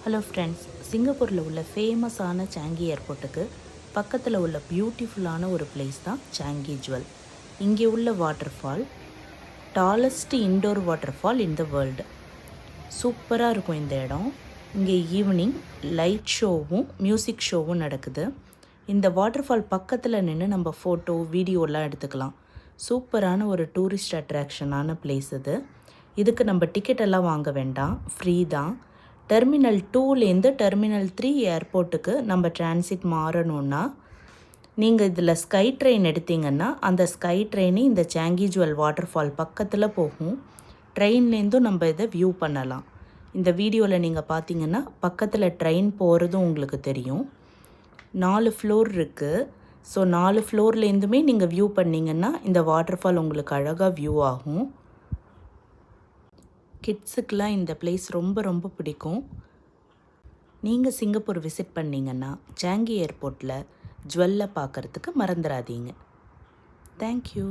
Hello friends, சிங்கப்பூரில் உள்ள ஃபேமஸான சாங்கி ஏர்போர்ட்டுக்கு பக்கத்தில் உள்ள பியூட்டிஃபுல்லான ஒரு பிளேஸ் தான் சாங்கி ஜுவல். இங்கே உள்ள water fall tallest indoor water fall in the world. சூப்பராக இருக்கும் இந்த இடம். இங்கே ஈவினிங் லைட் ஷோவும் மியூசிக் ஷோவும் நடக்குது. இந்த வாட்டர் ஃபால் பக்கத்தில் நின்று நம்ம ஃபோட்டோ வீடியோலாம் எடுத்துக்கலாம். சூப்பரான ஒரு டூரிஸ்ட் அட்ராக்ஷனான பிளேஸ் இது. இதுக்கு நம்ம டிக்கெட் எல்லாம் வாங்க வேண்டாம், ஃப்ரீ தான். டெர்மினல் 2லேருந்து டெர்மினல் 3 ஏர்போர்ட்டுக்கு நம்ம டிரான்சிட் மாறணுன்னா நீங்கள் இதில் ஸ்கை ட்ரெயின் எடுத்தீங்கன்னா அந்த ஸ்கை ட்ரெயினே இந்த சாங்கி ஜுவல் வாட்டர் ஃபால் பக்கத்தில் போகும். ட்ரெயின்லேருந்தும் நம்ம இதை வியூ பண்ணலாம். இந்த வீடியோவில் நீங்கள் பார்த்தீங்கன்னா பக்கத்தில் ட்ரெயின் போகிறதும் உங்களுக்கு தெரியும். 4 ஃப்ளோர் இருக்குது. ஸோ 4 ஃப்ளோர்லேருந்துமே நீங்கள் வியூ பண்ணிங்கன்னா இந்த வாட்டர் ஃபால் உங்களுக்கு அழகாக வியூ ஆகும். கிட்ஸுக்கெலாம் இந்த பிளேஸ் ரொம்ப ரொம்ப பிடிக்கும். நீங்கள் சிங்கப்பூர் விசிட் பண்ணிங்கன்னா சாங்கி ஏர்போர்ட்டில் ஜுவல்லை பார்க்குறதுக்கு மறந்துடாதீங்க. தேங்க்யூ.